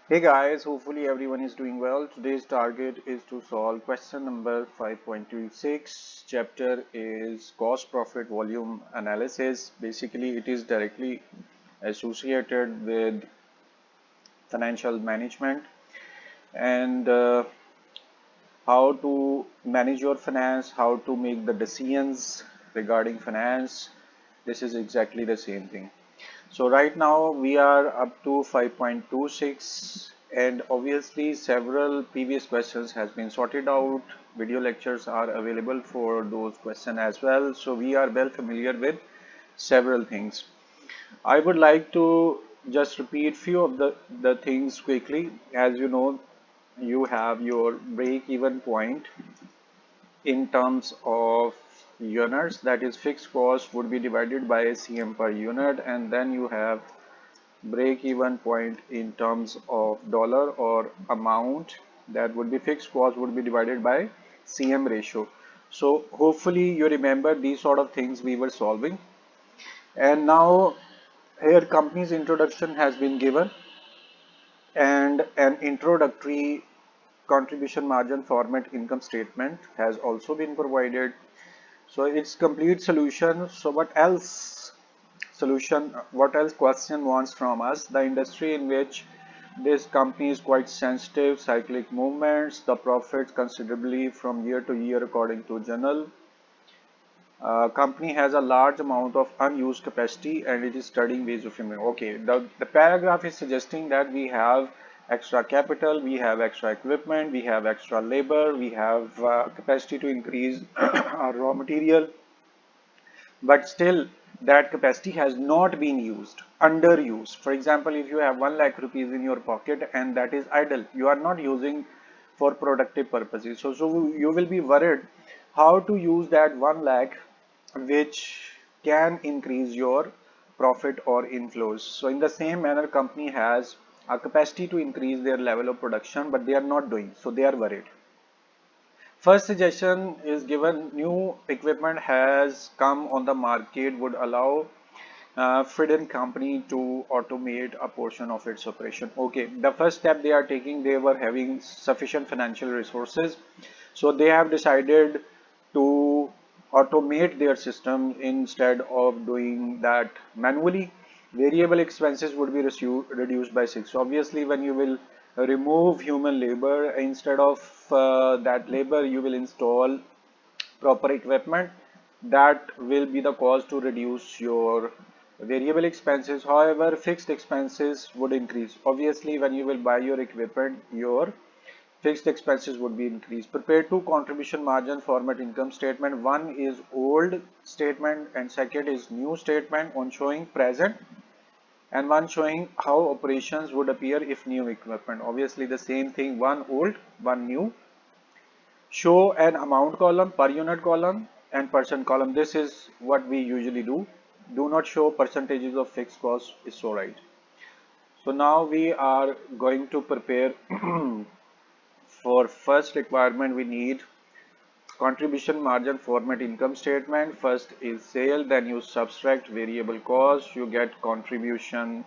Hey guys, hopefully everyone is doing well. Today's target is to solve question number 5.26. Chapter is cost profit volume analysis. Basically, it is directly associated with financial management and how to manage your finance, how to make the decisions regarding finance. This is exactly the same thing. So right now we are up to 5.26 and obviously several previous questions has been sorted out. Video lectures are available for those questions as well. So we are well familiar with several things. I would like to just repeat few of the things quickly. As you know, you have your break even point in terms of units, that is fixed cost would be divided by CM per unit, and then you have break even point in terms of dollar or amount, that would be fixed cost would be divided by CM ratio. So hopefully you remember these sort of things we were solving. And now here company's introduction has been given and an introductory contribution margin format income statement has also been provided. So it's complete solution. So what else question wants from us? The industry in which this company is quite sensitive, cyclic movements, the profits considerably from year to year according to journal. Company has a large amount of unused capacity and it is studying ways of improving. Okay, the paragraph is suggesting that we have extra capital, we have extra equipment, we have extra labor, we have capacity to increase our raw material, but still that capacity has not been used, underused. For example, if you have 1 lakh rupees in your pocket and that is idle, you are not using for productive purposes. So you will be worried how to use that 1 lakh which can increase your profit or inflows. So in the same manner, company has a capacity to increase their level of production, but they are not doing, so they are worried. First suggestion is given, new equipment has come on the market would allow Friden company to automate a portion of its operation. Okay, the first step they are taking, they were having sufficient financial resources. So they have decided to automate their system instead of doing that manually. Variable expenses would be reduced by 6. So obviously, when you will remove human labor, instead of that labor, you will install proper equipment. That will be the cause to reduce your variable expenses. However, fixed expenses would increase. Obviously, when you will buy your equipment, your fixed expenses would be increased. Prepare two contribution margin format income statement. One is old statement and second is new statement on showing present, and one showing how operations would appear if new equipment. Obviously the same thing, one old, one new. Show an amount column, per unit column and percent column. This is what we usually do. Do not show percentages of fixed cost, is so right. So now we are going to prepare for first requirement. We need contribution margin format income statement. First is sale, then you subtract variable cost, you get contribution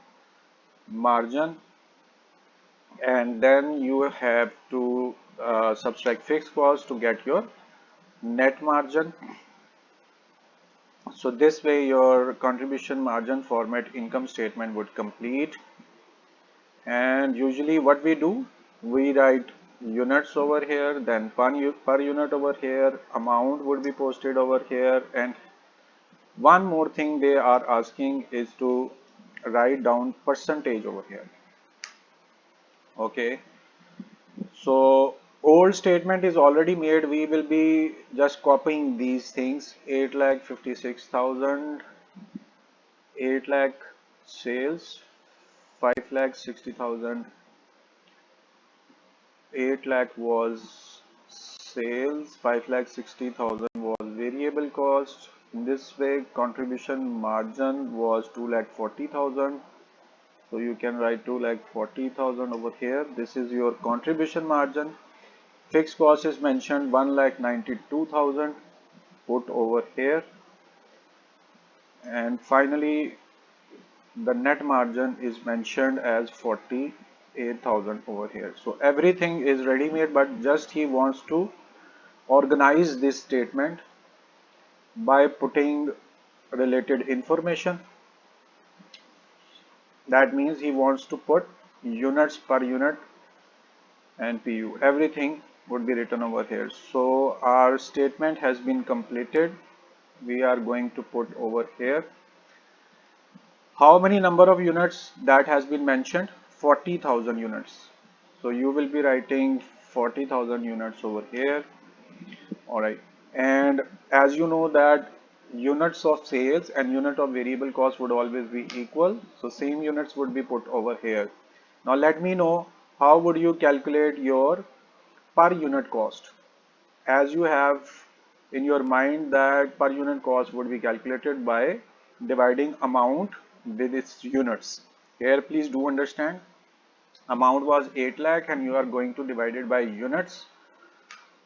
margin, and then you have to subtract fixed cost to get your net margin. So this way your contribution margin format income statement would complete. And usually what we do, we write units over here, then per unit over here, amount would be posted over here, and one more thing they are asking is to write down percentage over here. Okay, so old statement is already made. We will be just copying these things. 8,56,000, 8 lakh sales, 5,60,000. 8 lakh was sales, 5,60,000 was variable cost. In this way, contribution margin was 2,40,000. So you can write 2,40,000 over here. This is your contribution margin. Fixed cost is mentioned 1,92,000. Put over here. And finally, the net margin is mentioned as 48 8,000 over here. So everything is ready made, but just he wants to organize this statement by putting related information. That means he wants to put units per unit and PU. Everything would be written over here. So our statement has been completed. We are going to put over here how many number of units that has been mentioned, 40,000 units. So you will be writing 40,000 units over here. All right. And as you know that units of sales and unit of variable cost would always be equal. So same units would be put over here. Now let me know how would you calculate your per unit cost. As you have in your mind that per unit cost would be calculated by dividing amount with its units. Here please do understand, amount was 8 lakh and you are going to divide it by units.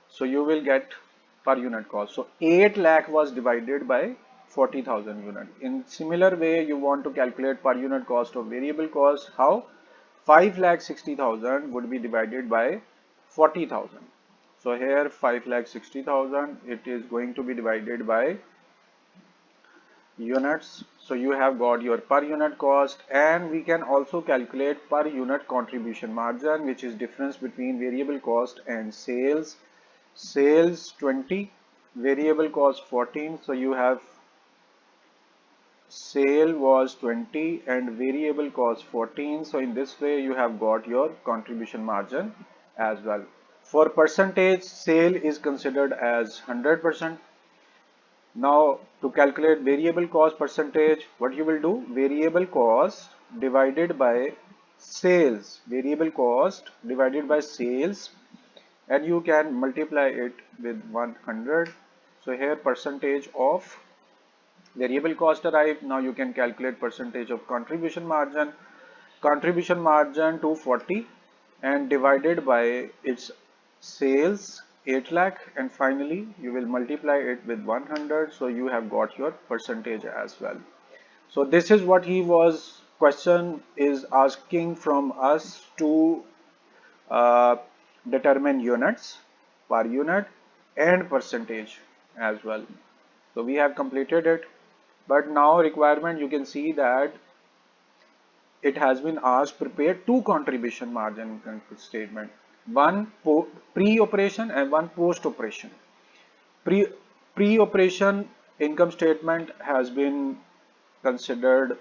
So you will get per unit cost. So 8 lakh was divided by 40,000 unit. In similar way, you want to calculate per unit cost of variable cost. How? 5 lakh 60,000 would be divided by 40,000. So here 5 lakh 60,000, it is going to be divided by units. So you have got your per unit cost, and we can also calculate per unit contribution margin, which is difference between variable cost and sales. Sales 20, variable cost 14. So you have sale was 20 and variable cost 14. So in this way you have got your contribution margin as well. For percentage, sale is considered as 100%. Now to calculate variable cost percentage, what you will do? Variable cost divided by sales. Variable cost divided by sales, and you can multiply it with 100. So here percentage of variable cost arrived. Now you can calculate percentage of contribution margin. Contribution margin 240 and divided by its sales 8 lakh, and finally you will multiply it with 100. So you have got your percentage as well. So this is what he was question is asking from us to uh, determine units per unit and percentage as well. So we have completed it, but now requirement, you can see that it has been asked prepare two contribution margin statement, one pre-operation and one post-operation. Pre pre-operation income statement has been considered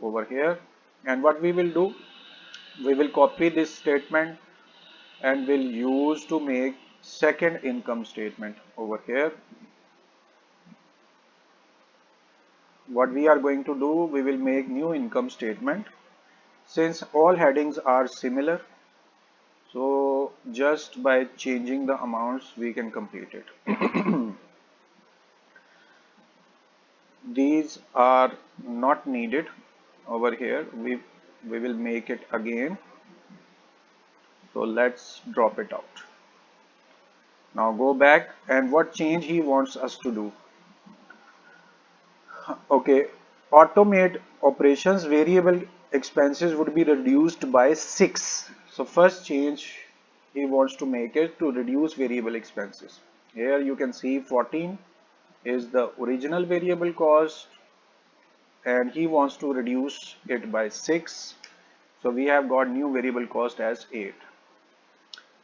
over here, and what we will do, we will copy this statement and will use to make second income statement over here. What we are going to do, we will make new income statement. Since all headings are similar, so just by changing the amounts we can complete it. These are not needed over here. We will make it again. So let's drop it out. Now go back, and what change he wants us to do? Okay, automate operations, variable expenses would be reduced by 6. So first change he wants to make it to reduce variable expenses. Here you can see 14 is the original variable cost and he wants to reduce it by 6. So we have got new variable cost as 8.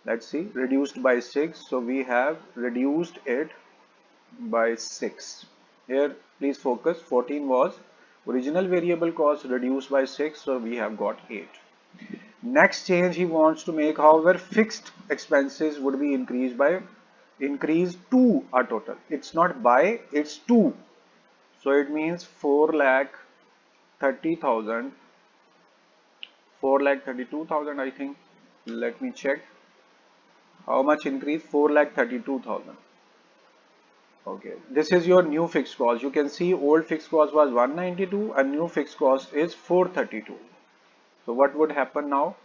Let's see, reduced by 6. So we have reduced it by 6. Here please focus, 14 was original variable cost reduced by 6, so we have got 8. Next change he wants to make, however, fixed expenses would be increased to a total. It's not by, it's to. So it means 4 lakh 30,000, 4 lakh 32,000 I think. Let me check. How much increase? 4 lakh 32,000. Okay, this is your new fixed cost. You can see old fixed cost was 192 and new fixed cost is 432. So what would happen now?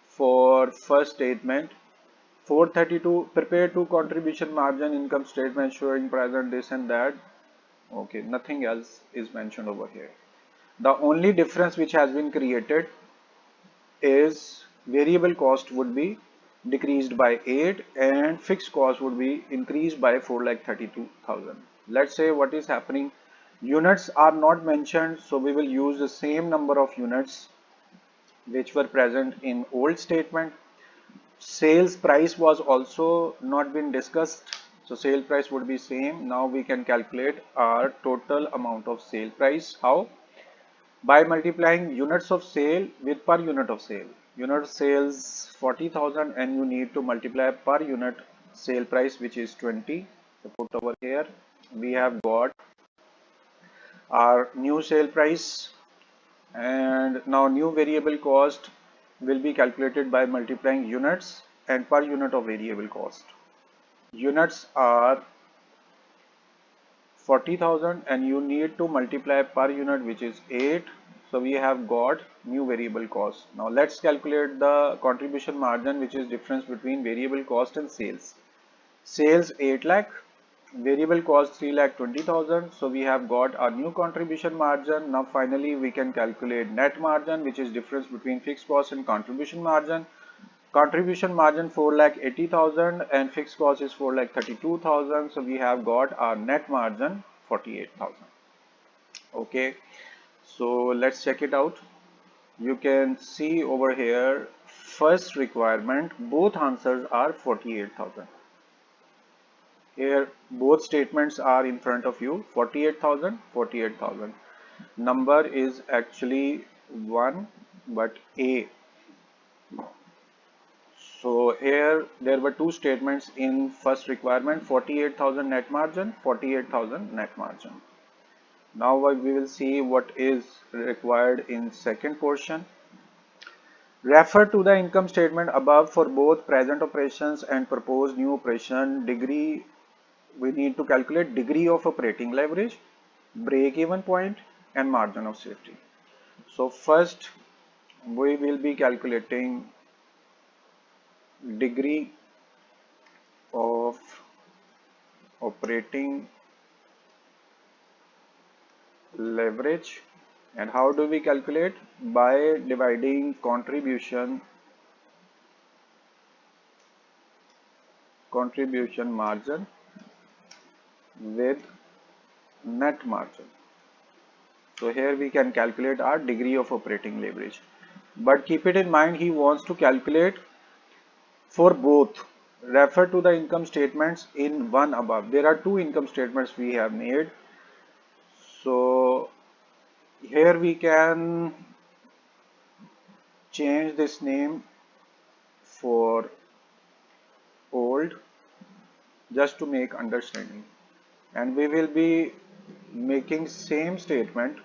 For first statement, 432, prepare to contribution margin income statement showing present this and that. Okay, nothing else is mentioned over here. The only difference which has been created, is variable cost would be decreased by 8 and fixed cost would be increased by 4,32,000. Let's say what is happening. Units are not mentioned, so we will use the same number of units which were present in old statement. Sales price was also not been discussed, so sale price would be same. Now we can calculate our total amount of sale price. How? By multiplying units of sale with per unit of sale. Unit sales 40,000 and you need to multiply per unit sale price, which is 20. So put over here. We have got our new sale price, and now new variable cost will be calculated by multiplying units and per unit of variable cost. Units are 40,000 and you need to multiply per unit, which is 8. So we have got new variable cost. Now let's calculate the contribution margin, which is difference between variable cost and sales. Sales 8 lakh, variable cost 3 lakh 20,000. So we have got our new contribution margin. Now finally we can calculate net margin, which is difference between fixed cost and contribution margin. Contribution margin 4,80,000 and fixed cost is 4,32,000. So we have got our net margin 48,000. Okay, so let's check it out. You can see over here, first requirement, both answers are 48,000. Here both statements are in front of you, 48,000, 48,000. Number is actually 1, but A. So here there were two statements in first requirement, 48,000 net margin, 48,000 net margin. Now we will see what is required in second portion. Refer to the income statement above for both present operations and proposed new operation. Degree, we need to calculate degree of operating leverage, break even point and margin of safety. So first we will be calculating degree of operating leverage. And how do we calculate? By dividing contribution margin with net margin. So here we can calculate our degree of operating leverage. But keep it in mind, he wants to calculate for both. Refer to the income statements in one above. There are two income statements we have made. So here we can change this name for old just to make understanding, and we will be making same statement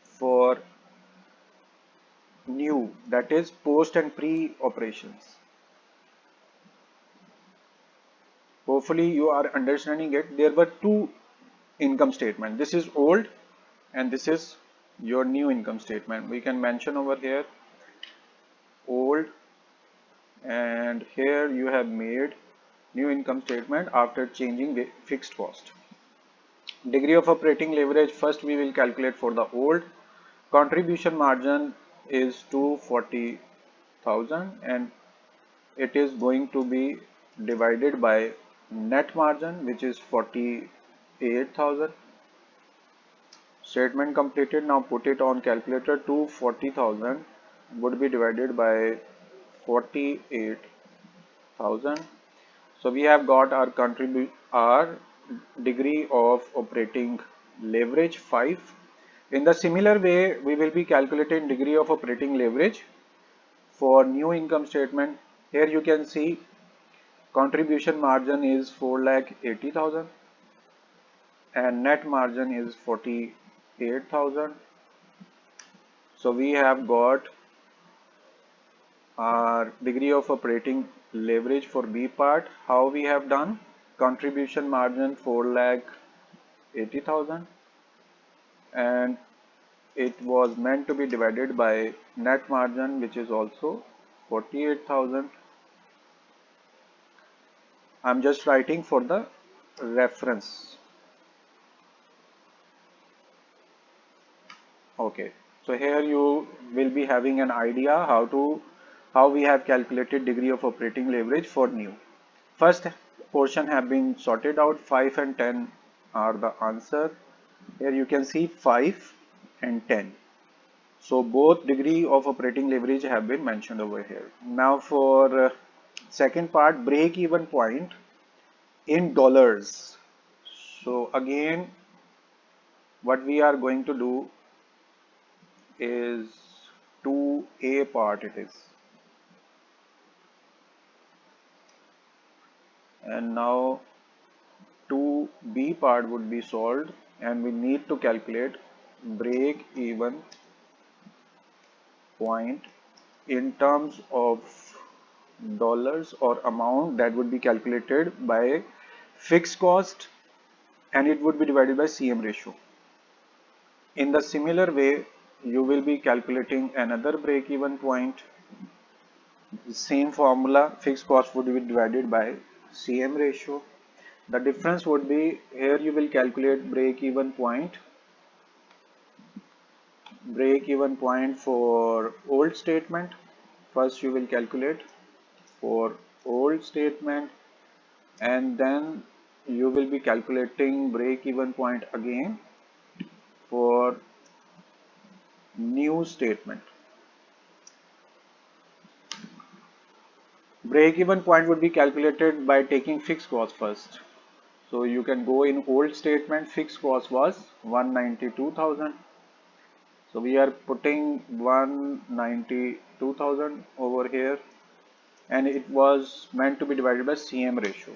for new, that is post and pre operations. Hopefully you are understanding it. There were two income statement. This is old and this is your new income statement. We can mention over here old, and here you have made new income statement after changing the fixed cost. Degree of operating leverage, first we will calculate for the old. Contribution margin is 240,000 and it is going to be divided by net margin, which is 48,000. Statement completed. Now put it on calculator. 240,000 would be divided by 48,000. So we have got our degree of operating leverage 5. In the similar way, we will be calculating degree of operating leverage for new income statement. Here you can see contribution margin is 4,80,000 and net margin is 48,000. So we have got our degree of operating leverage for B part. How we have done? Contribution margin 4,80,000 and it was meant to be divided by net margin, which is also 48,000. I'm just writing for the reference. Okay, So here you will be having an idea how we have calculated degree of operating leverage for new. First portion have been sorted out. 5 and 10 are the answer. Here you can see 5 and 10. So both degree of operating leverage have been mentioned over here. Now for second part, break even point in dollars. So again, what we are going to do is 2A part it is. And now 2B part would be solved, and we need to calculate break even point in terms of dollars or amount that would be calculated by fixed cost, and it would be divided by CM ratio. In the similar way, you will be calculating another break even point. Same formula, fixed cost would be divided by CM ratio. The difference would be here you will calculate break even point for old statement. First you will calculate for old statement, and then you will be calculating break even point again for new statement. Break even point would be calculated by taking fixed cost first. So you can go in old statement, fixed cost was 192,000. So we are putting 192,000 over here, and it was meant to be divided by CM ratio.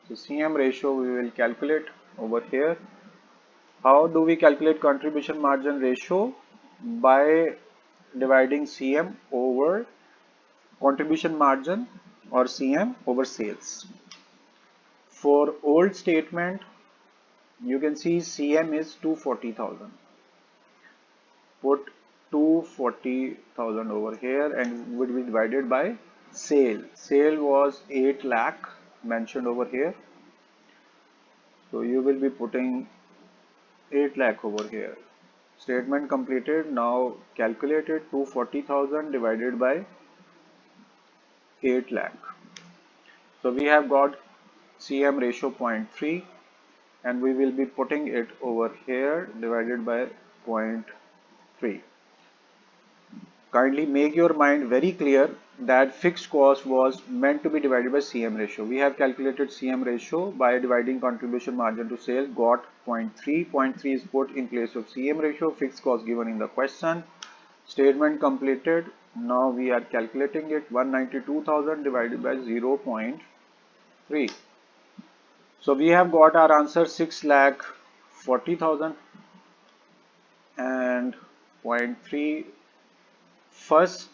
So CM ratio we will calculate over here. How do we calculate contribution margin ratio? By dividing CM over contribution margin or CM over sales. For old statement, you can see CM is 240,000. Put 240,000 over here, and would be divided by sale. Sale was 8 lakh mentioned over here. So you will be putting 8 lakh over here. Statement completed. Now calculated 240,000 divided by 8 lakh. So we have got CM ratio 0.3, and we will be putting it over here divided by 0.3. Kindly make your mind very clear that fixed cost was meant to be divided by CM ratio. We have calculated CM ratio by dividing contribution margin to sale, got 0.3. 0.3 is put in place of CM ratio, fixed cost given in the question. Statement completed. Now we are calculating it, 192,000 divided by 0.3. So we have got our answer 6,40,000 and 0.3. First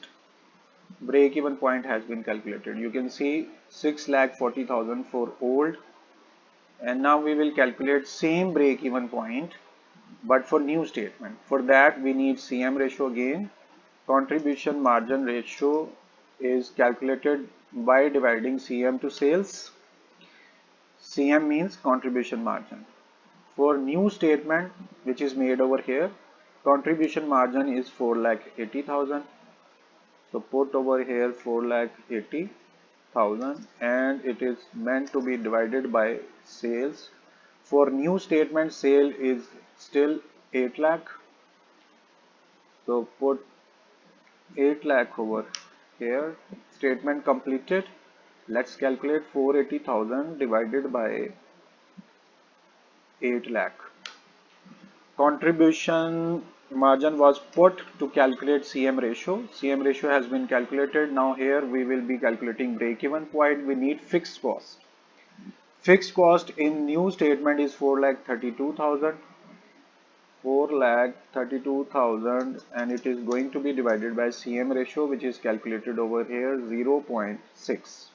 break even point has been calculated. You can see 6,40,000 for old, and now we will calculate same break even point but for new statement. For that we need CM ratio again. Contribution margin ratio is calculated by dividing CM to sales. CM means contribution margin. For new statement which is made over here, contribution margin is 4,80,000. So put over here 4,80,000, and it is meant to be divided by sales. For new statement, sale is still 8 lakh. So put 8 lakh over here. Statement completed. Let's calculate 480,000 divided by 8 lakh. Contribution margin was put to calculate CM ratio. CM ratio has been calculated. Now here we will be calculating break even point. We need fixed cost. Fixed cost in new statement is 4,32,000. 4,32,000, and it is going to be divided by CM ratio, which is calculated over here 0.6.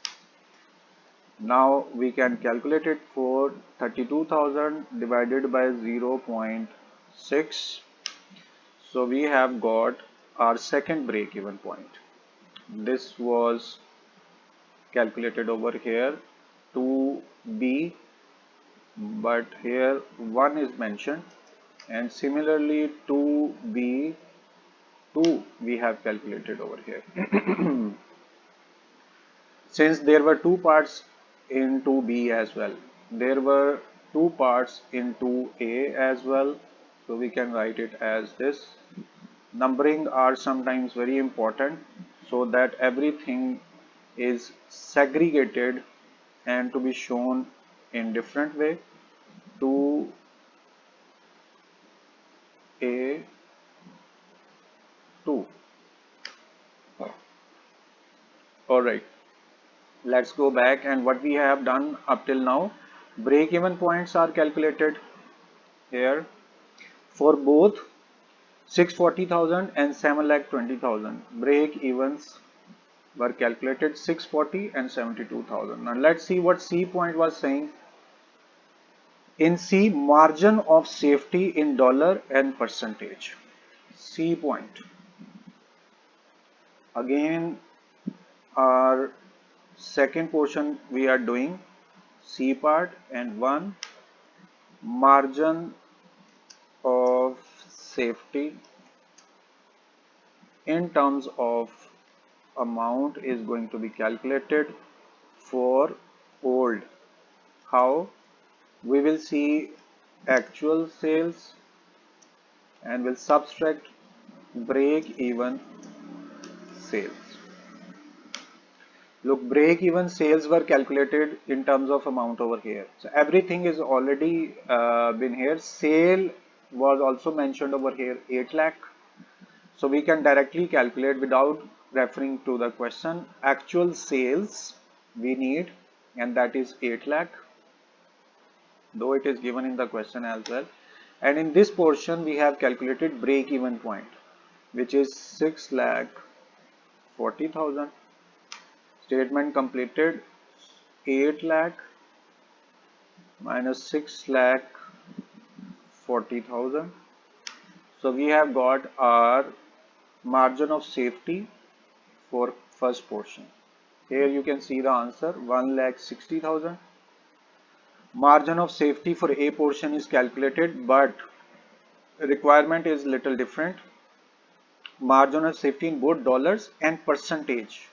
Now we can calculate it for 32,000 divided by 0.6. So we have got our second break even point. This was calculated over here 2B, but here 1 is mentioned, and similarly 2B 2 we have calculated over here. Since there were two parts in 2B as well, there were two parts in 2A as well, so we can write it as this. Numbering are sometimes very important so that everything is segregated and to be shown in different way. 2A 2. Alright, let's go back, and what we have done up till now, break even points are calculated here for both 640,000 and 7,20,000. Break evens were calculated 640 and 72,000. Now let's see what C point was saying. In C, margin of safety in dollar and percentage. C point. Again, our second portion we are doing C part, and one, margin of safety in terms of amount is going to be calculated for old. How? We will see actual sales and will subtract break even sales. Look, break even sales were calculated in terms of amount over here. So everything is already been here. Sale was also mentioned over here, 8 lakh. So we can directly calculate without referring to the question. Actual sales we need, and that is 8 lakh, though it is given in the question as well. And in this portion we have calculated break even point, which is 6,40,000. Statement completed, 8 lakh minus 6,40,000. So we have got our margin of safety for first portion. Here you can see the answer, 1,60,000. Margin of safety for A portion is calculated, but requirement is little different. Margin of safety in both dollars and percentage.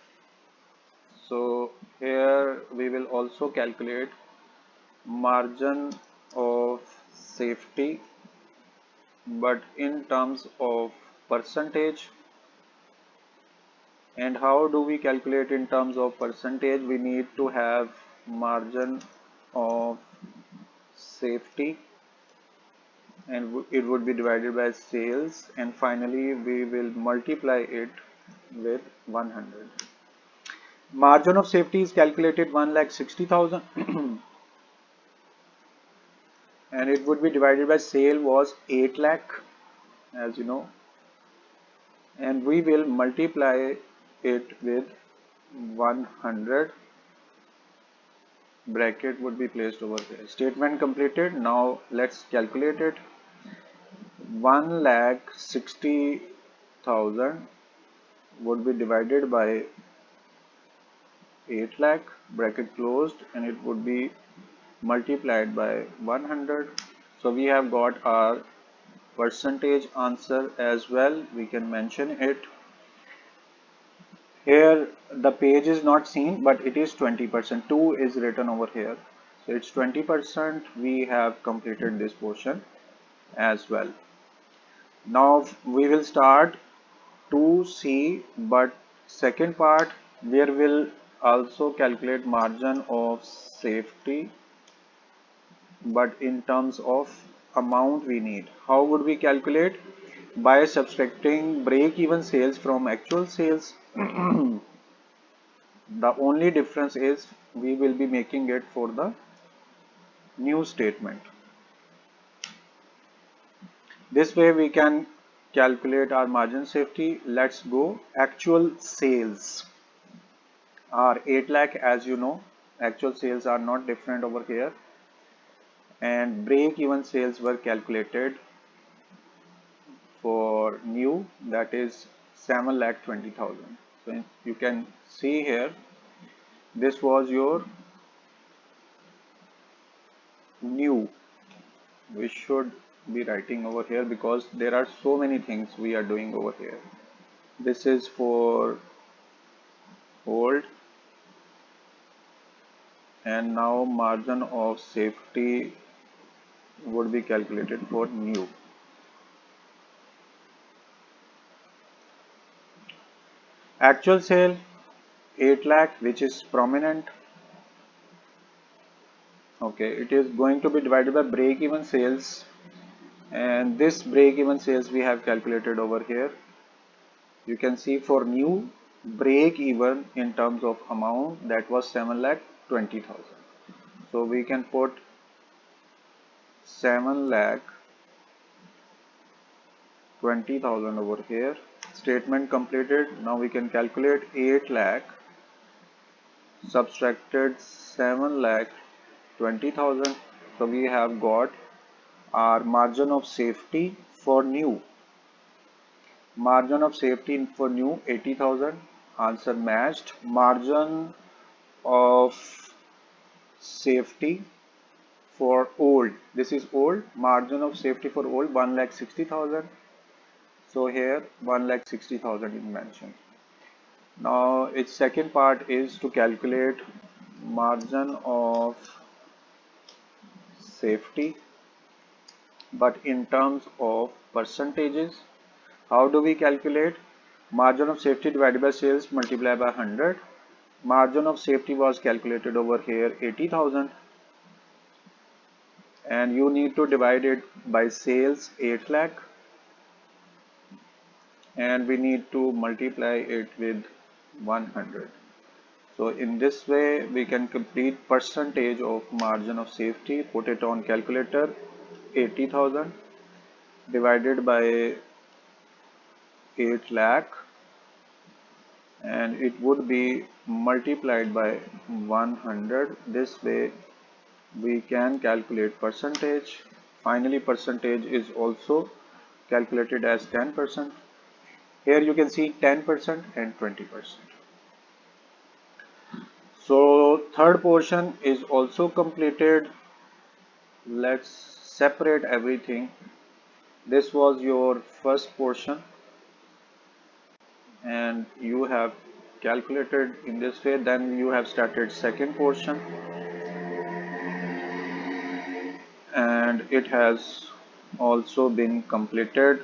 So here we will also calculate margin of safety, but in terms of percentage. And how do we calculate in terms of percentage? We need to have margin of safety, and it would be divided by sales, and finally we will multiply it with 100. Margin of safety is calculated 1,60,000 and it would be divided by sale was 8 lakh, as you know, and we will multiply it with 100. Bracket would be placed over there. Statement completed. Now let's calculate it. 1,60,000 would be divided by 8 lakh, bracket closed, and it would be multiplied by 100. So we have got our percentage answer as well. We can mention it. Here the page is not seen, but it is 20%. 2 is written over here. So it's 20%. We have completed this portion as well. Now we will start to see, but second part where we'll also calculate margin of safety, but in terms of amount we need. How would we calculate? By subtracting break even sales from actual sales. The only difference is we will be making it for the new statement. This way we can calculate our margin safety. Let's go. Actual sales are 8 lakh, as you know. Actual sales are not different over here, and break even sales were calculated for new, that is 7,20,000. So you can see here, this was your new. We should be writing over here because there are so many things we are doing over here. This is for old, and now margin of safety would be calculated for new. Actual sale 8 lakh, which is prominent. Okay, it is going to be divided by break even sales, and this break even sales we have calculated over here. You can see for new break even in terms of amount, that was 7 lakh 20,000. So we can put 7 lakh 20,000 over here. Statement completed. Now we can calculate 8 lakh subtracted 7 lakh 20,000. So we have got our margin of safety for new. Margin of safety for new 80,000. Answer matched. Margin of safety for old. This is old. Margin of safety for old 1,60,000. So here 1,60,000 is mentioned. Now its second part is to calculate margin of safety, but in terms of percentages. How do we calculate? Margin of safety divided by sales multiplied by 100. Margin of safety was calculated over here 80,000, and you need to divide it by sales 8 lakh, and we need to multiply it with 100. So in this way we can complete percentage of margin of safety. Put it on calculator. 80,000 divided by 8 lakh, and it would be multiplied by 100. This way we can calculate percentage. Finally percentage is also calculated as 10%. Here you can see 10% and 20%. So third portion is also completed. Let's separate everything. This was your first portion, and you have calculated in this way. Then you have started second portion, and it has also been completed.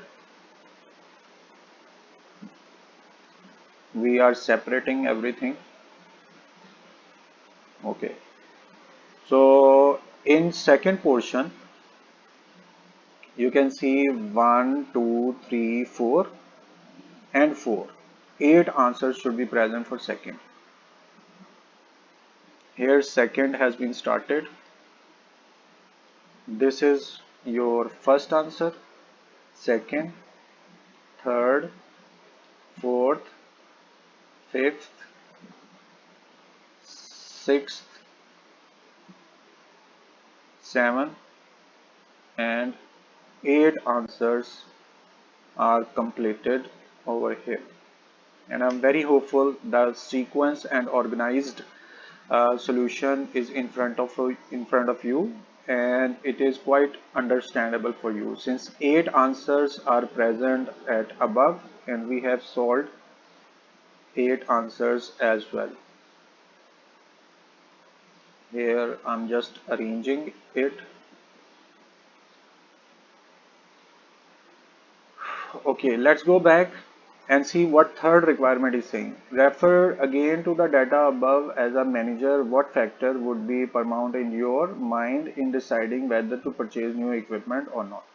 We are separating everything. Okay, so in second portion you can see 1 2 3 4 and 4. 8 answers should be present for second. Here second has been started. This is your first answer, second, third, fourth, fifth, sixth, seventh, and 8 answers are completed over here. And I'm very hopeful the sequence and organized solution is in front of you, and it is quite understandable for you since 8 answers are present at above, and we have solved 8 answers as well. Here I'm just arranging it. Okay, let's go back and see what third requirement is saying. Refer again to the data above. As a manager, what factor would be paramount in your mind in deciding whether to purchase new equipment or not?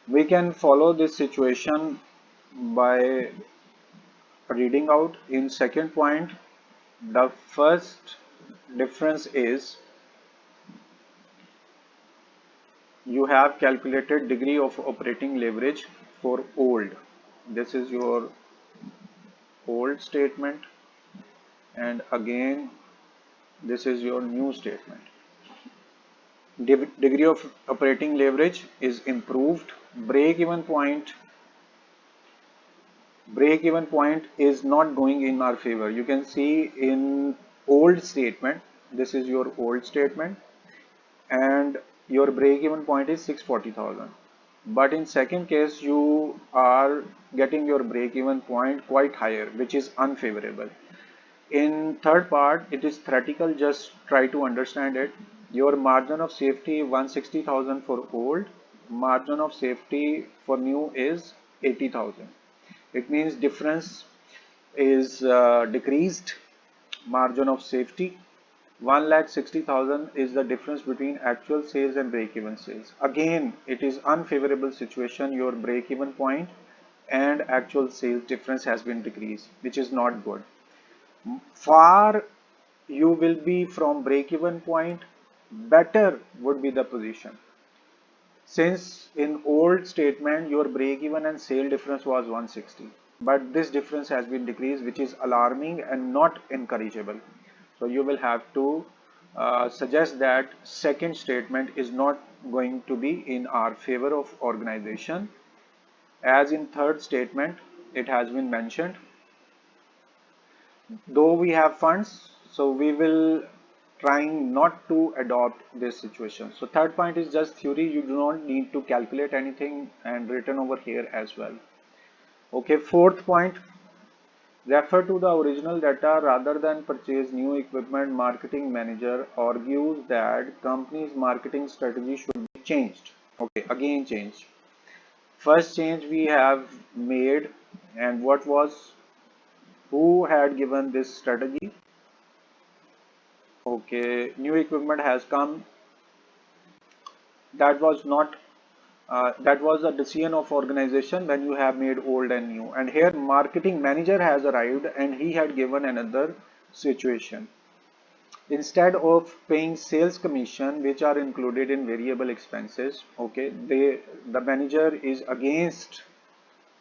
We can follow this situation by reading out. In second point, the first difference is you have calculated degree of operating leverage for old. This is your old statement, and again this is your new statement. Degree of operating leverage is improved. Break even point is not going in our favor. You can see in old statement, this is your old statement, and your break even point is 640,000. But in second case, you are getting your break even point quite higher, which is unfavorable. In third part, it is theoretical, just try to understand it. Your margin of safety 160,000 for old, margin of safety for new is 80,000. It means difference is decreased. Margin of safety 1,60,000 is the difference between actual sales and break-even sales. Again, it is unfavorable situation. Your break-even point and actual sales difference has been decreased, which is not good. Far you will be from break-even point, better would be the position. Since in old statement your break-even and sale difference was 160, but this difference has been decreased, which is alarming and not encourageable. So you will have to suggest that second statement is not going to be in our favor of organization. As in third statement, it has been mentioned, though we have funds, so we will trying not to adopt this situation. So third point is just theory. You do not need to calculate anything and written over here as well. Okay, fourth point, refer to the original data rather than purchase new equipment. Marketing manager argues that company's marketing strategy should be changed. Okay, again change. First change we have made, and what was, who had given this strategy? Okay, new equipment has come. That was not that was a decision of organization when you have made old and new. And here marketing manager has arrived and he had given another situation. Instead of paying sales commission, which are included in variable expenses, okay, the manager is against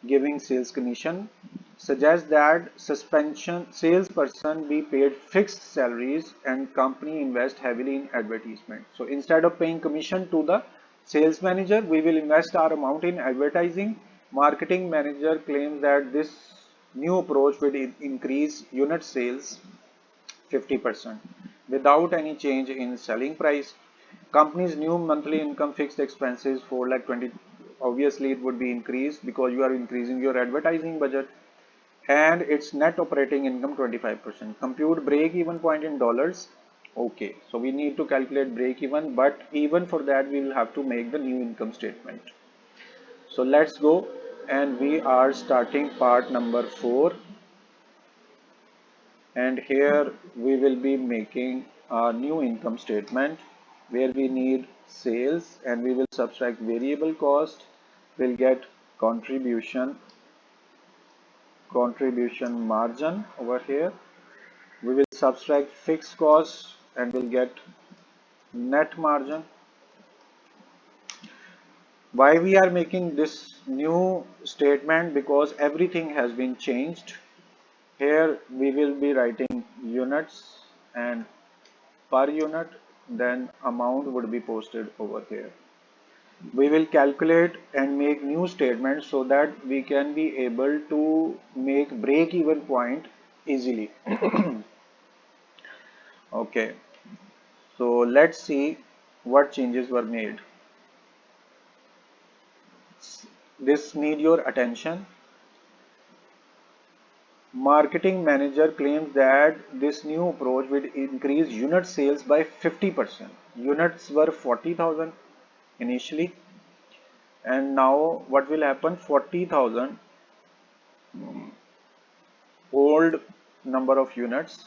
giving sales commission, suggests that suspension salesperson be paid fixed salaries and company invest heavily in advertisement. So instead of paying commission to the sales manager, we will invest our amount in advertising. Marketing manager claims that this new approach will increase unit sales 50% without any change in selling price. Company's new monthly income fixed expenses 4 lakh 20, obviously it would be increased because you are increasing your advertising budget, and its net operating income 25%. Compute break even point in dollars. Okay, so we need to calculate break even, but even for that we will have to make the new income statement. So let's go, and we are starting part number 4. And here we will be making a new income statement where we need sales and we will subtract variable cost. We'll get contribution margin over here. We will subtract fixed costs and we'll get net margin. Why we are making this new statement? Because everything has been changed. Here we will be writing units and per unit, then amount would be posted over here. We will calculate and make new statements so that we can be able to make break even point easily. Okay, so let's see what changes were made. This need your attention. Marketing manager claims that this new approach will increase unit sales by 50%. Units were 40,000 initially, and now what will happen? 40,000 old number of units,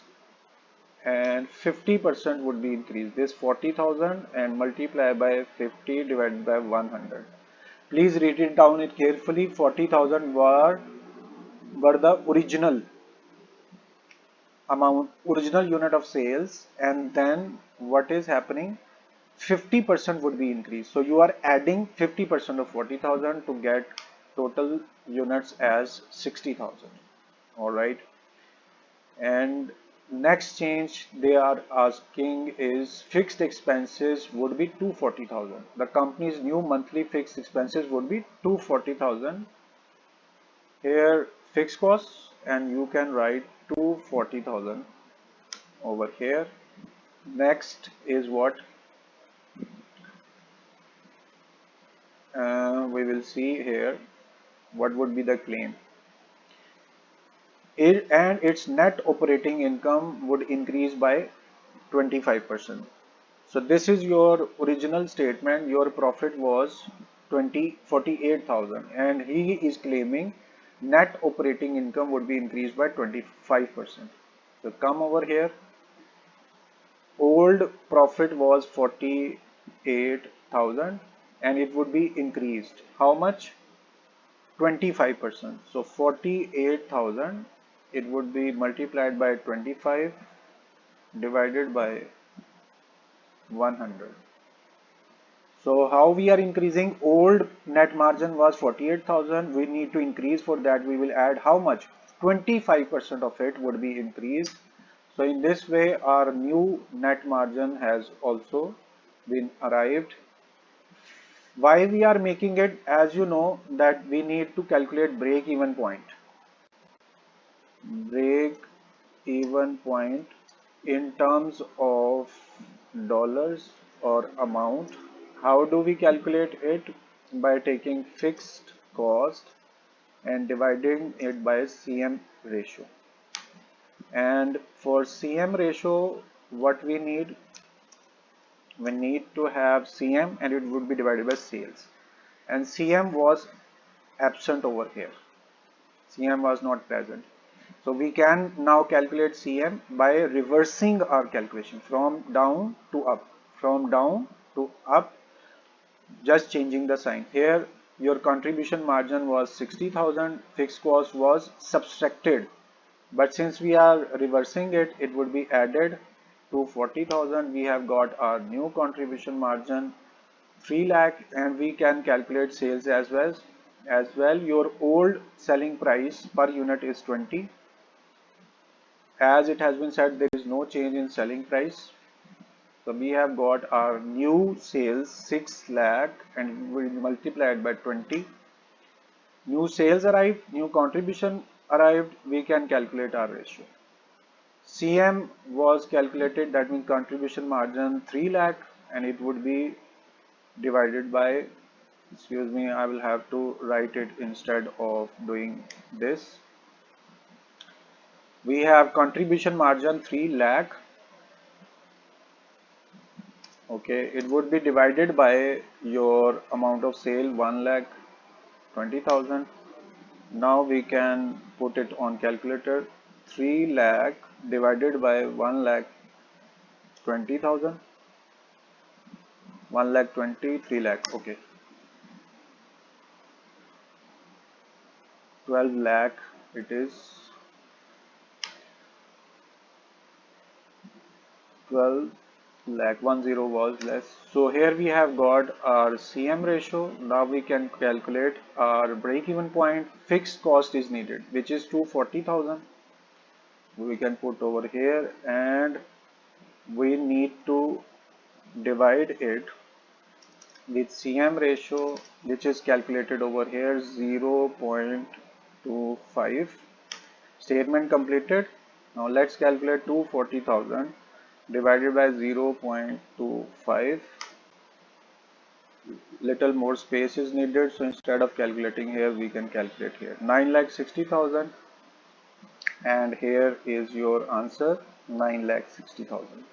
and 50% would be increased. This 40,000 and multiply by 50 divided by 100. Please read it down it carefully. 40,000 were the original amount, original unit of sales, and then what is happening? 50% would be increased. So you are adding 50% of 40,000 to get total units as 60,000. All right. And next change they are asking is fixed expenses would be 240,000. The company's new monthly fixed expenses would be 240,000. Here fixed costs, and you can write 240,000 over here. Next is what? we will see here what would be the claim. And its net operating income would increase by 25%. So this is your original statement. Your profit was 48,000 and he is claiming net operating income would be increased by 25%. So come over here. Old profit was 48,000 and it would be increased. How much? 25%. So 48,000, it would be multiplied by 25 divided by 100. So how we are increasing? Old net margin was 48,000. We need to increase. For that we will add how much? 25% of it would be increased. So in this way our new net margin has also been arrived. Why we are making it? As you know that we need to calculate break even point. Break even point in terms of dollars or amount. How do we calculate it? By taking fixed cost and dividing it by CM ratio. And for CM ratio, what we need? We need to have CM and it would be divided by sales. And CM was absent over here. CM was not present. So we can now calculate CM by reversing our calculation from down to up. From down to up, just changing the sign. Here your contribution margin was 60,000, fixed cost was subtracted. But since we are reversing it, it would be added to 40,000. We have got our new contribution margin 3 lakh and we can calculate sales as well. Your old selling price per unit is 20. As it has been said, there is no change in selling price. So we have got our new sales 6 lakh and we multiply it by 20. New sales arrived, new contribution arrived, we can calculate our ratio. CM was calculated, that means contribution margin 3 lakh and it would be divided by, excuse me, I will have to write it instead of doing this. We have contribution margin 3 lakh. Okay, it would be divided by your amount of sale 1,20,000. Now we can put it on calculator. 3 lakh divided by 1,20,000. 1,20,000, 3 lakh. Okay, 12 lakh it is. 12 lakh 10 was less. So here we have got our CM ratio. Now we can calculate our break even point. Fixed cost is needed, which is 240,000. We can put over here and we need to divide it with CM ratio, which is calculated over here 0.25. Statement completed. Now let's calculate 240,000 divided by 0.25. Little more space is needed, so instead of calculating here we can calculate here 9,60,000 and here is your answer 9,60,000.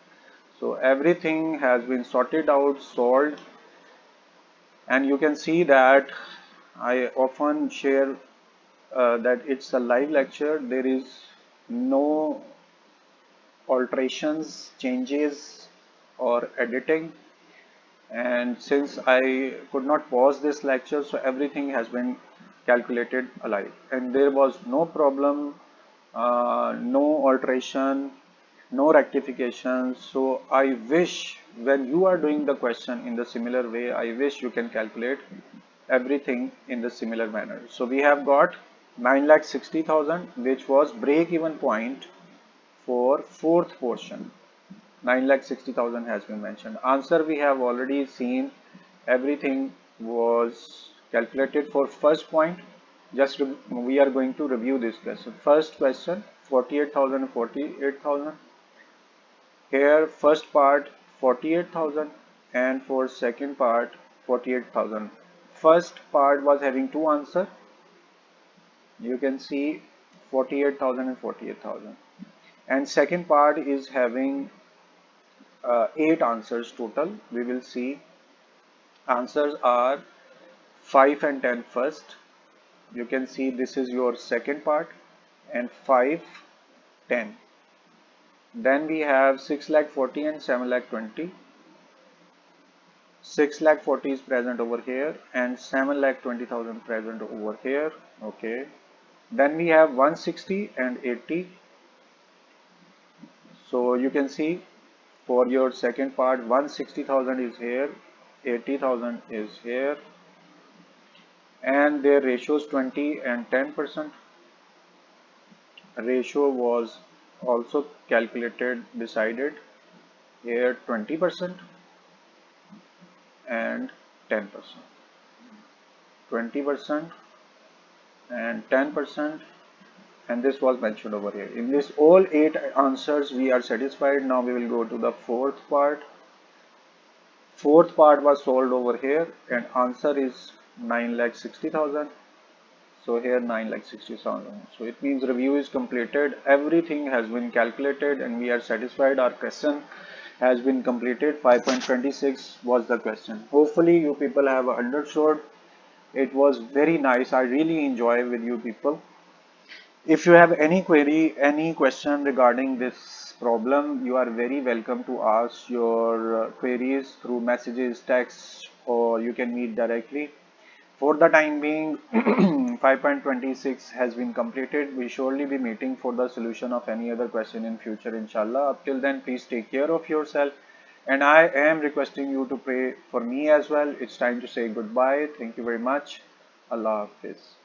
So everything has been sorted out, solved, and you can see that I often share that it's a live lecture. There is no alterations, changes or editing, and since I could not pause this lecture, so everything has been calculated alive and there was no problem, no alteration, no rectification. So I wish when you are doing the question in the similar way, I wish you can calculate everything in the similar manner. So we have got 9,60,000, which was break even point for fourth portion. 9,60,000 has been mentioned. Answer we have already seen. Everything was calculated for first point. Just we are going to review this question. First question 48,000, 48,000. Here first part 48,000 and for second part 48,000. first part was having two answers. You can see 48,000 and 48,000. And second part is having eight answers total. We will see answers are 5 and 10 first. You can see this is your second part, and 5, 10. Then we have 6 lakh 40 and 7 lakh 20. 6 lakh 40 is present over here and 7 lakh 20,000 present over here. Okay. Then we have 160 and 80. So you can see for your second part 160,000 is here, 80,000 is here, and their ratios 20 and 10%. Ratio was also calculated, decided here 20% and 10%. 20% and 10%, and this was mentioned over here. In this all eight answers we are satisfied. Now we will go to the fourth part. Fourth part was solved over here and answer is 9,60,000. So here 9,60,000. So it means review is completed. Everything has been calculated and we are satisfied. Our question has been completed. 5.26 was the question. Hopefully you people have understood. It was very nice. I really enjoy with you people. If you have any query, any question regarding this problem, you are very welcome to ask your queries through messages, text, or you can meet directly. For the time being, 5.26 has been completed. We surely be meeting for the solution of any other question in future, inshallah. Up till then, please take care of yourself. And I am requesting you to pray for me as well. It's time to say goodbye. Thank you very much. Allah Hafiz.